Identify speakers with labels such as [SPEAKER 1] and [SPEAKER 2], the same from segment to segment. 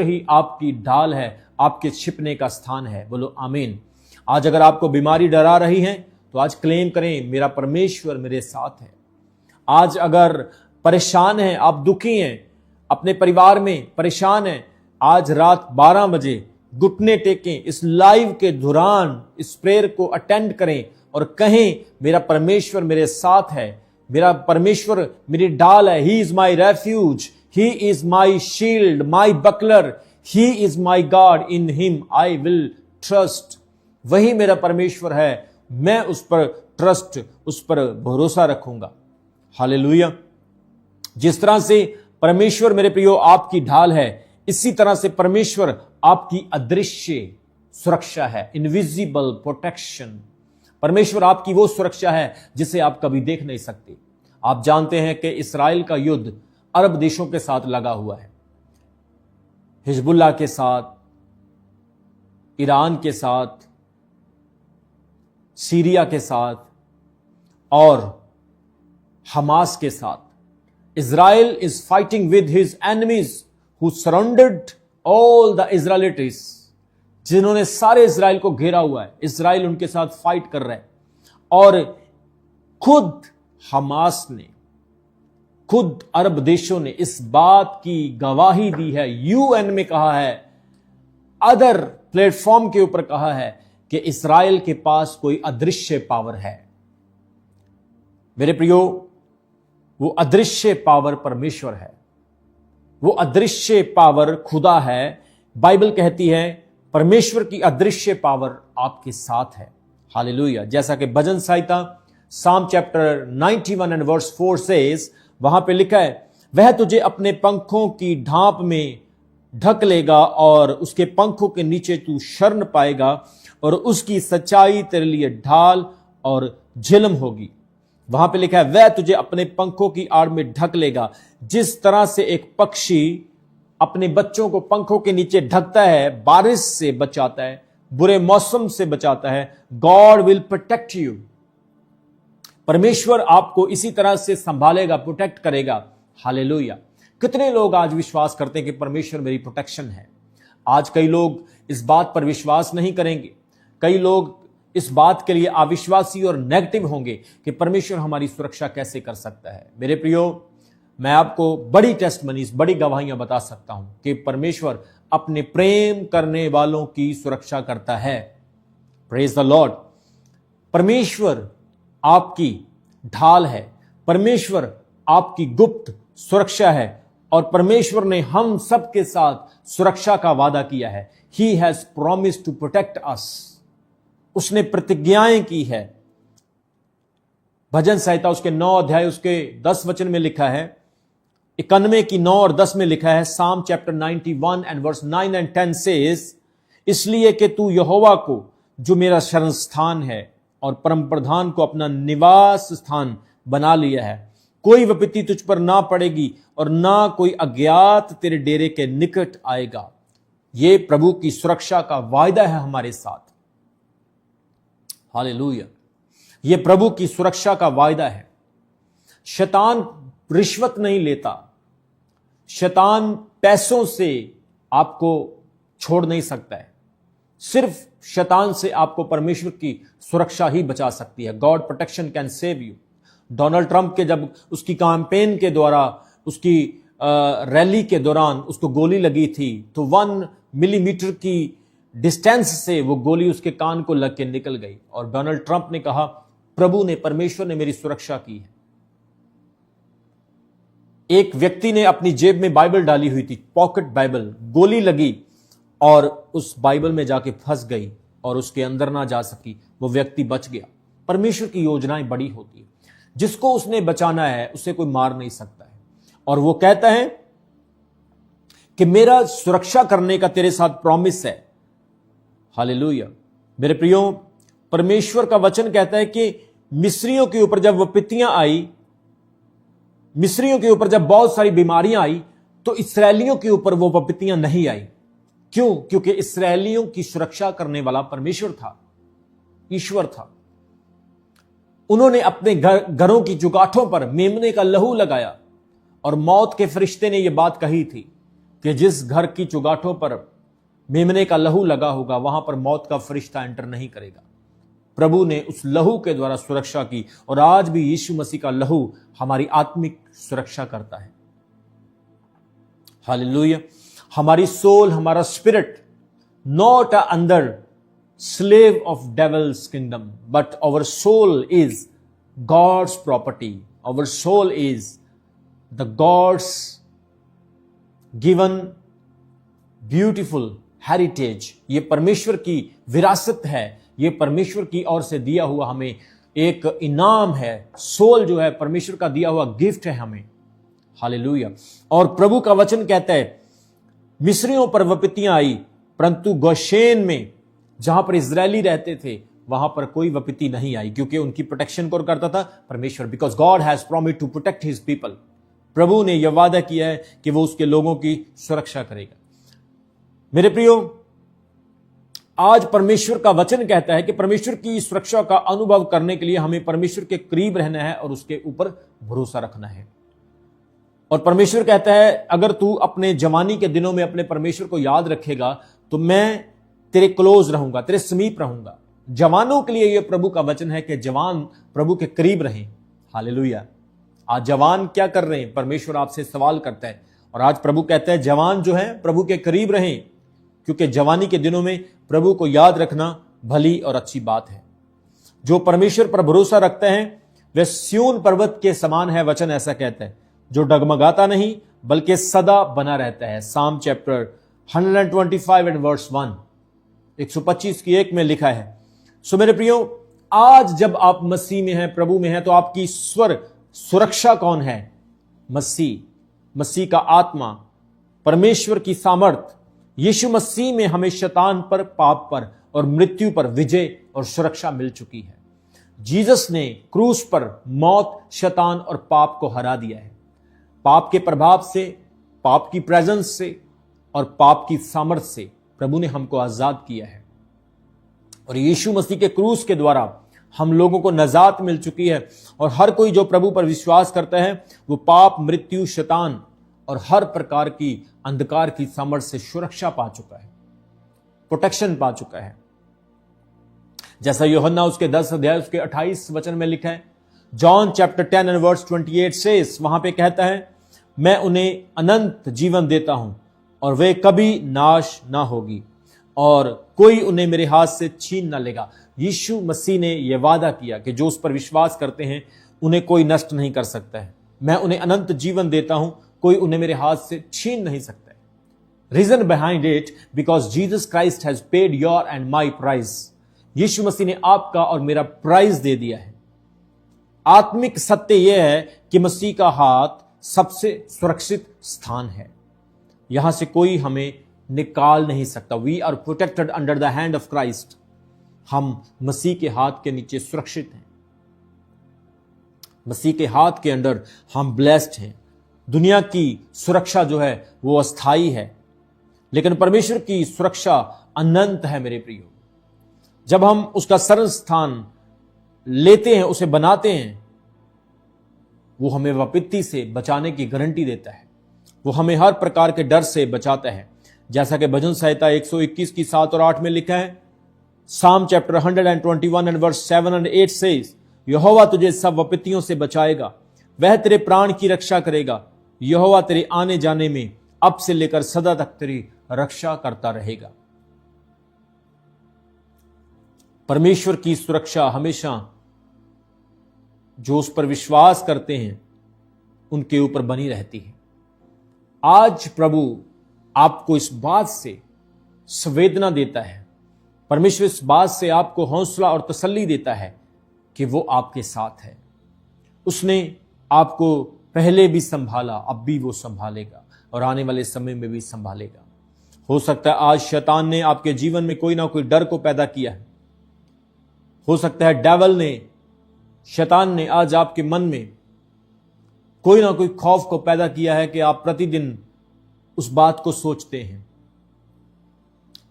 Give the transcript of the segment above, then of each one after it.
[SPEAKER 1] ही आपकी ढाल है, आपके छिपने का स्थान है। बोलो आमीन। आज अगर आपको बीमारी डरा रही है तो आज क्लेम करें, मेरा परमेश्वर मेरे साथ है। आज अगर परेशान हैं, आप दुखी हैं, अपने परिवार में परेशान हैं, आज रात 12 बजे घुटने टेकें, इस लाइव के दौरान इस प्रेयर को अटेंड करें और कहें, मेरा परमेश्वर मेरे साथ है, मेरा परमेश्वर मेरी ढाल है। He is my refuge, he is my shield, my buckler, he is my God, in him I will trust. वही मेरा परमेश्वर है, मैं उस पर ट्रस्ट, उस पर भरोसा रखूंगा। हालेलुया। जिस तरह से परमेश्वर मेरे प्रियो आपकी ढाल है, इसी तरह से परमेश्वर आपकी अदृश्य सुरक्षा है, इनविजिबल प्रोटेक्शन। परमेश्वर आपकी वो सुरक्षा है जिसे आप कभी देख नहीं सकते। आप जानते हैं कि इस्राएल का युद्ध अरब देशों के साथ लगा हुआ है, हिजबुल्लाह के साथ, ईरान के साथ, सीरिया के साथ और हमास के साथ। Israel is fighting with his enemies who surrounded all the Israelites, जिन्होंने सारे इज़राइल को घेरा हुआ है। इज़राइल उनके साथ फाइट कर रहा है और खुद हमास ने, खुद अरब देशों ने इस बात की गवाही दी है, यूएन में कहा है, अदर प्लेटफॉर्म के ऊपर कहा है कि इस्राएल के पास कोई अदृश्य पावर है। मेरे प्रियो, वो अदृश्य पावर परमेश्वर है, वो अदृश्य पावर खुदा है। बाइबल कहती है परमेश्वर की अदृश्य पावर आपके साथ है। हालेलुया। जैसा कि भजन संहिता साम चैप्टर 91 एंड वर्स 4 सेज, वहां पे लिखा है, वह तुझे अपने पंखों की ढांप में ढक लेगा और उसके पंखों के नीचे तू शरण पाएगा और उसकी सच्चाई तेरे लिए ढाल और झिलम होगी। वहां पे लिखा है, वह तुझे अपने पंखों की आड़ में ढक लेगा। जिस तरह से एक पक्षी अपने बच्चों को पंखों के नीचे ढकता है, बारिश से बचाता है, बुरे मौसम से बचाता है, गॉड विल प्रोटेक्ट यू। परमेश्वर आपको इसी तरह से संभालेगा, प्रोटेक्ट करेगा। हालेलुया। कितने लोग आज विश्वास करते हैं कि परमेश्वर मेरी प्रोटेक्शन है? आज कई लोग इस बात पर विश्वास नहीं करेंगे, कई लोग इस बात के लिए अविश्वासी और नेगेटिव होंगे कि परमेश्वर हमारी सुरक्षा कैसे कर सकता है। मेरे प्रियो, मैं आपको बड़ी टेस्टमनीज, बड़ी गवाहियां बता सकता हूं कि परमेश्वर अपने प्रेम करने वालों की सुरक्षा करता है। Praise the Lord. परमेश्वर आपकी ढाल है, परमेश्वर आपकी गुप्त सुरक्षा है और परमेश्वर ने हम सब के साथ सुरक्षा का वादा किया है। He has promised to protect us. उसने प्रतिज्ञाएं की है। भजन संहिता उसके 9 अध्याय उसके 10 वचन में लिखा है, 91 की 9 और 10 में लिखा है, Psalm chapter 91 and verse 9 and 10 says, इसलिए कि तू यहोवा को जो मेरा शरण स्थान है और परम प्रधान को अपना निवास स्थान बना लिया है, कोई विपत्ति तुझ पर ना पड़ेगी और ना कोई अज्ञात तेरे डेरे के निकट आएगा। ये प्रभु की सुरक्षा का वायदा है हमारे साथ। हालेलुया। ये प्रभु की सुरक्षा का वायदा है। शैतान रिश्वत नहीं लेता, शैतान पैसों से आपको छोड़ नहीं सकता है। सिर्फ शैतान से आपको परमेश्वर की सुरक्षा ही बचा सकती है। God protection can save you. Donald Trump के जब उसकी कैंपेन के द्वारा, उसकी रैली के दौरान उसको गोली लगी थी तो 1 मिलीमीटर की डिस्टेंस से वो गोली उसके कान को लग के निकल गई और डोनाल्ड ट्रंप ने कहा, प्रभु ने, परमेश्वर ने मेरी सुरक्षा की है। एक व्यक्ति ने अपनी जेब में बाइबल डाली हुई थी, पॉकेट बाइबल, गोली लगी और उस बाइबल में जाके फंस गई और उसके अंदर ना जा सकी, वो व्यक्ति बच गया। परमेश्वर की योजनाएं बड़ी होती है। जिसको उसने बचाना है उसे कोई मार नहीं सकता है। और वो कहता है कि मेरा सुरक्षा करने का तेरे साथ प्रॉमिस है। हालेलुया। मेरे प्रियो, परमेश्वर का वचन कहता है कि मिस्रियों के ऊपर जब विपत्तियां आई, मिस्रियों के ऊपर जब बहुत सारी बीमारियां आई, तो इस्राएलियों के ऊपर वो विपत्तियां नहीं आई। क्यों? क्योंकि इस्राएलियों की सुरक्षा करने वाला परमेश्वर था, ईश्वर था। उन्होंने अपने घरों की चुगाठों पर मेमने का लहू लगाया और मौत के फरिश्ते ने यह बात कही थी कि जिस घर की चुगाठों पर मेमने का लहू लगा होगा वहां पर मौत का फरिश्ता एंटर नहीं करेगा। प्रभु ने उस लहू के द्वारा सुरक्षा की और आज भी यीशु मसीह का लहू हमारी आत्मिक सुरक्षा करता है। हालेलुया। हमारी सोल, हमारा spirit not under slave of devil's kingdom, but our soul is God's property. Our soul is the God's given beautiful heritage. ये परमेश्वर की विरासत है, ये परमेश्वर की ओर से दिया हुआ हमें एक इनाम है। सोल जो है परमेश्वर का दिया हुआ गिफ्ट है हमें। हालेलुया। और प्रभु का वचन कहता है मिस्रियों पर विपत्तियां आई, परंतु गोशेन में जहां पर इजरायली रहते थे वहां पर कोई विपत्ति नहीं आई, क्योंकि उनकी प्रोटेक्शन कौन करता था? परमेश्वर। Because God has promised to protect his people. प्रभु ने यह वादा किया है कि वो उसके लोगों की सुरक्षा करेगा। मेरे प्रियो, आज परमेश्वर का वचन कहता है कि परमेश्वर की सुरक्षा का अनुभव करने के लिए हमें परमेश्वर के करीब रहना है और उसके ऊपर भरोसा रखना है। और परमेश्वर कहता है अगर तू अपने जवानी के दिनों में अपने परमेश्वर को याद रखेगा तो मैं तेरे क्लोज रहूंगा, तेरे समीप रहूंगा। जवानों के लिए यह प्रभु का वचन है कि जवान प्रभु के करीब रहें। हालेलुया। आज जवान क्या कर रहे हैं? परमेश्वर आपसे सवाल करता है और आज प्रभु कहता है जवान जो है प्रभु के करीब रहें, क्योंकि जवानी के दिनों में प्रभु को याद रखना भली और अच्छी बात है। जो परमेश्वर पर भरोसा रखते हैं वह सिय्योन पर्वत के समान है, वचन ऐसा कहता है, जो डगमगाता नहीं बल्कि सदा बना रहता है। साम चैप्टर 125 एंड वर्स 1, 125 की 1 में लिखा है। सो मेरे प्रियो, आज जब आप मसीह में हैं, प्रभु में हैं, तो आपकी सुरक्षा कौन है? मसीह का आत्मा, परमेश्वर की सामर्थ। यीशु मसीह में हमें शैतान पर, पाप पर और मृत्यु पर विजय और सुरक्षा मिल चुकी है। जीसस ने क्रूस पर मौत, शैतान और पाप को हरा दिया है। पाप के प्रभाव से, पाप की प्रेजेंस से और पाप की सामर्थ्य से प्रभु ने हमको आजाद किया है। और यीशु मसीह के क्रूस के द्वारा हम लोगों को नजात मिल चुकी है। और हर कोई जो प्रभु पर विश्वास करता है वो पाप, मृत्यु, शैतान और हर प्रकार की अंधकार की सामर्थ्य से सुरक्षा पा चुका है, प्रोटेक्शन पा चुका है। जैसा यूहन्ना उसके 10 अध्याय उसके 28 वचन में लिखा है, जॉन चैप्टर 10 एंड वर्स 28 से वहां पे कहता है, मैं उन्हें अनंत जीवन देता हूं और वे कभी नाश ना होगी और कोई उन्हें मेरे हाथ से छीन ना लेगा। यीशु मसीह ने यह वादा किया कि जो उस पर विश्वास करते हैं उन्हें कोई नष्ट नहीं कर सकता है। मैं उन्हें अनंत जीवन देता हूं, कोई उन्हें मेरे हाथ से छीन नहीं सकता है। Reason behind it, because Jesus Christ has paid your and my price. यीशु मसीह ने आपका और मेरा प्राइस दे दिया है। आत्मिक सत्य यह है कि मसीह का हाथ सबसे सुरक्षित स्थान है, यहां से कोई हमें निकाल नहीं सकता। We are protected under the hand of Christ. हम मसीह के हाथ के नीचे सुरक्षित हैं, मसीह के हाथ के अंडर हम ब्लेस्ड हैं। दुनिया की सुरक्षा जो है वो अस्थाई है, लेकिन परमेश्वर की सुरक्षा अनंत है। मेरे प्रियो, जब हम उसका शरण स्थान लेते हैं, उसे बनाते हैं, वो हमें विपत्ति से बचाने की गारंटी देता है। वो हमें हर प्रकार के डर से बचाता है, जैसा कि भजन संहिता 121 की 7 और 8 में लिखा है। Psalm chapter 121 and verse 7 and 8 says, यहोवा तुझे सब विपत्तियों से बचाएगा, वह तेरे प्राण की रक्षा करेगा। यहोवा तेरे आने जाने में अब से लेकर सदा तक तेरी रक्षा करता रहेगा। परमेश्वर की सुरक्षा हमेशा जो उस पर विश्वास करते हैं उनके ऊपर बनी रहती है। आज प्रभु आपको इस बात से संवेदना देता है, परमेश्वर इस बात से आपको हौसला और तसल्ली देता है कि वो आपके साथ है। उसने आपको पहले भी संभाला, अब भी वो संभालेगा और आने वाले समय में भी संभालेगा। हो सकता है आज शैतान ने आपके जीवन में कोई ना कोई डर को पैदा किया है। हो सकता है डेविल ने, शैतान ने आज आपके मन में कोई ना कोई खौफ को पैदा किया है कि आप प्रतिदिन उस बात को सोचते हैं,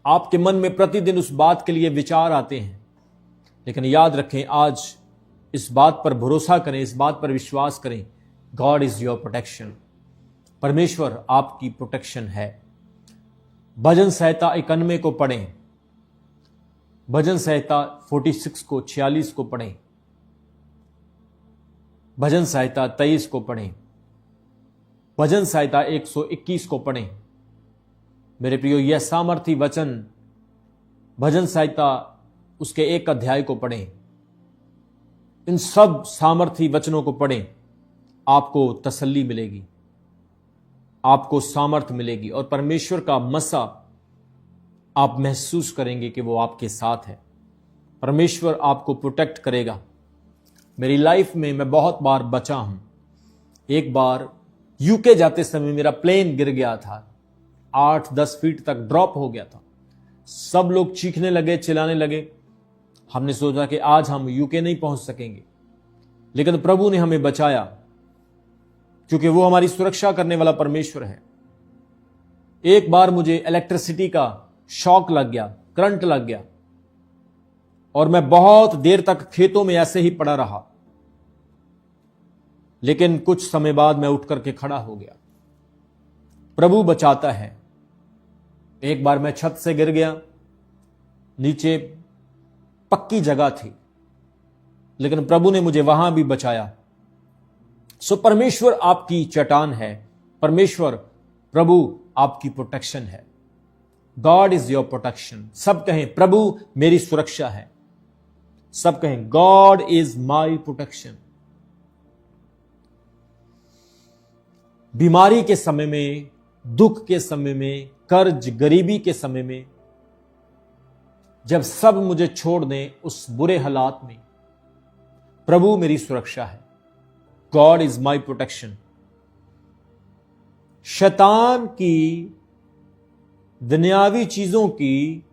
[SPEAKER 1] आपके मन में प्रतिदिन उस बात के लिए विचार आते हैं। लेकिन याद रखें, आज इस बात पर भरोसा करें, इस बात पर विश्वास करें, गॉड इज योर प्रोटेक्शन। परमेश्वर आपकी प्रोटेक्शन है। भजन संहिता 91 को पढ़ें, भजन संहिता 46 को 46 को पढ़ें, भजन संहिता 23 को पढ़ें, भजन संहिता 121 को पढ़ें। मेरे प्रियो, यह सामर्थी वचन भजन संहिता उसके 1 अध्याय को पढ़ें। इन सब सामर्थी वचनों को पढ़ें, आपको तसल्ली मिलेगी, आपको सामर्थ्य मिलेगी और परमेश्वर का मसा आप महसूस करेंगे कि वो आपके साथ है। परमेश्वर आपको प्रोटेक्ट करेगा। मेरी लाइफ में मैं बहुत बार बचा हूं। एक बार यूके जाते समय मेरा प्लेन गिर गया था, 8-10 फीट तक ड्रॉप हो गया था। सब लोग चीखने लगे, चिल्लाने लगे। हमने सोचा कि आज हम यूके नहीं पहुंच सकेंगे, लेकिन प्रभु ने हमें बचाया, क्योंकि वो हमारी सुरक्षा करने वाला परमेश्वर है। एक बार मुझे इलेक्ट्रिसिटी का शॉक लग गया, करंट लग गया, और मैं बहुत देर तक खेतों में ऐसे ही पड़ा रहा। लेकिन कुछ समय बाद मैं उठ करके खड़ा हो गया। प्रभु बचाता है। एक बार मैं छत से गिर गया, नीचे पक्की जगह थी, लेकिन प्रभु ने मुझे वहां भी बचाया। सो परमेश्वर आपकी चट्टान है, परमेश्वर प्रभु आपकी प्रोटेक्शन है। God is your protection. सब कहें, प्रभु मेरी सुरक्षा है। सब कहें, गॉड इज माई प्रोटेक्शन। बीमारी के समय में, दुख के समय में, कर्ज गरीबी के समय में, जब सब मुझे छोड़ दें, उस बुरे हालात में प्रभु मेरी सुरक्षा है। God is my protection. शैतान की दुनियावी चीजों की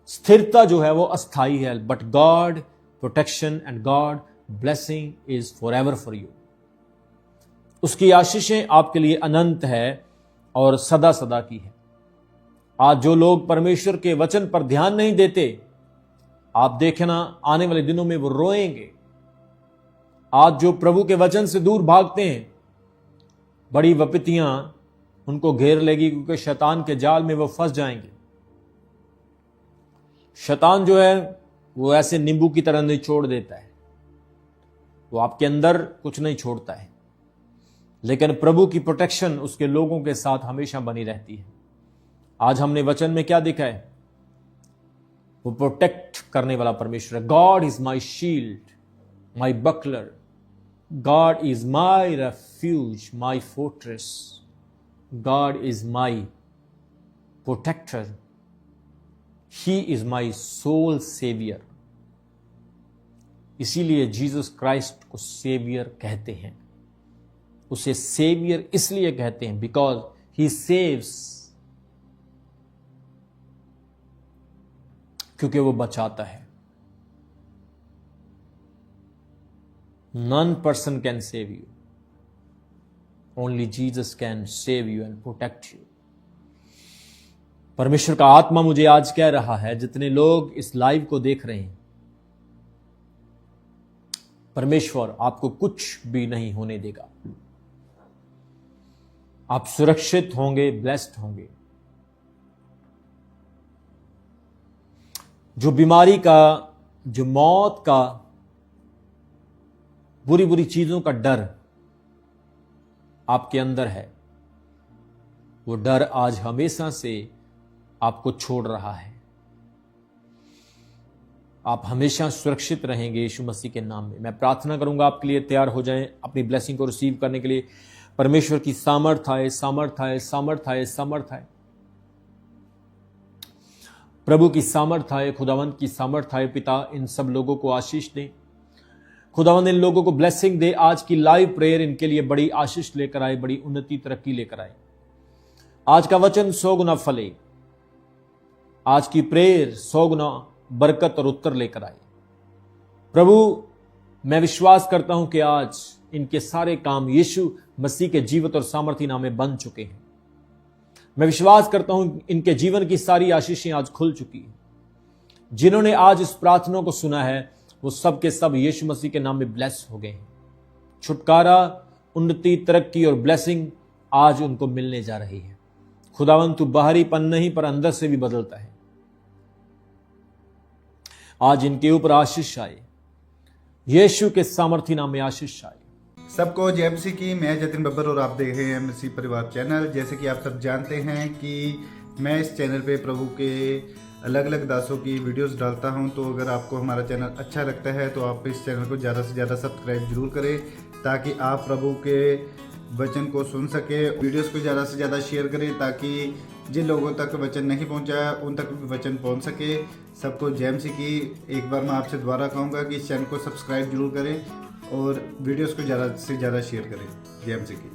[SPEAKER 1] स्थिरता जो है वो अस्थाई है, but God protection and God blessing is for ever for you. उसकी आशीषें आपके लिए अनंत है और सदा सदा की है। आज जो लोग परमेश्वर के वचन पर ध्यान नहीं देते, आप देखना आने वाले दिनों में वो रोएंगे। आज जो प्रभु के वचन से दूर भागते हैं, बड़ी विपत्तियां उनको घेर लेगी, क्योंकि शैतान के जाल में वो फंस जाएंगे। शैतान जो है वो ऐसे नींबू की तरह निचोड़ देता है, वो आपके अंदर कुछ नहीं छोड़ता है, लेकिन प्रभु की प्रोटेक्शन उसके लोगों के साथ हमेशा बनी रहती है। आज हमने वचन में क्या देखा है? वो प्रोटेक्ट करने वाला परमेश्वर है। God is my shield, my buckler, God is my refuge, my fortress, God is my protector, he is my soul saviour. इसीलिए जीसस क्राइस्ट को सेवियर कहते हैं। उसे सेवियर इसलिए कहते हैं बिकॉज ही सेव्स, क्योंकि वो बचाता है। None person can save you. Only Jesus can save you and protect you. परमेश्वर का आत्मा मुझे आज कह रहा है, जितने लोग इस लाइव को देख रहे हैं, परमेश्वर आपको कुछ भी नहीं होने देगा। आप सुरक्षित होंगे, ब्लेस्ड होंगे। जो बीमारी का, जो मौत का, बुरी बुरी चीजों का डर आपके अंदर है, वो डर आज हमेशा से आपको छोड़ रहा है। आप हमेशा सुरक्षित रहेंगे यीशु मसीह के नाम में। मैं प्रार्थना करूंगा आपके लिए, तैयार हो जाएं अपनी ब्लेसिंग को रिसीव करने के लिए। परमेश्वर की सामर्थ आए, सामर्थ आए, सामर्थ आए, सामर्थ आए। प्रभु की सामर्थ आए, खुदावंत की सामर्थ आए। पिता इन सब लोगों को आशीष दे, खुदावंद इन लोगों को ब्लेसिंग दे। आज की लाइव प्रेयर इनके लिए बड़ी आशीष लेकर आए, बड़ी उन्नति तरक्की लेकर आए। आज का वचन 100 गुना फले, आज की प्रेयर 100 गुना बरकत और उत्तर लेकर आए। प्रभु मैं विश्वास करता हूं कि आज इनके सारे काम यीशु मसीह के जीवित और सामर्थी नाम में बन चुके हैं। मैं विश्वास करता हूं इनके जीवन की सारी आशीषें आज खुल चुकी हैं। जिन्होंने आज इस प्रार्थना को सुना है, वो सब के सब यीशु मसीह के नाम में ब्लेस हो गए हैं। छुटकारा, उन्नति, तरक्की और ब्लेसिंग आज उनको मिलने जा रही है। खुदावंद तू बाहरीपन नहीं पर अंदर से भी बदलता है। आज इनके ऊपर आशीष आए, यीशु के सामर्थी नाम में आशीष आए।
[SPEAKER 2] सबको जय मसीह की। मैं जतिन बब्बर और आप देख रहे हैं मसीह परिवार चैनल। जैसे कि आप सब जानते हैं कि मैं इस चैनल पे प्रभु के अलग अलग दासों की वीडियोस डालता हूं, तो अगर आपको हमारा चैनल अच्छा लगता है तो आप इस चैनल को ज़्यादा से ज़्यादा सब्सक्राइब जरूर करें, ताकि आप प्रभु के वचन को सुन सके। वीडियोस को ज़्यादा से ज़्यादा शेयर करें, ताकि जिन लोगों तक वचन नहीं पहुंचा उन तक भी वचन पहुंच सके। सबको जय मसीह की। एक बार मैं आपसे दोबारा कहूँगा कि इस चैनल को सब्सक्राइब जरूर करें और वीडियोस को ज़्यादा से ज़्यादा शेयर करें। जय मसीह की।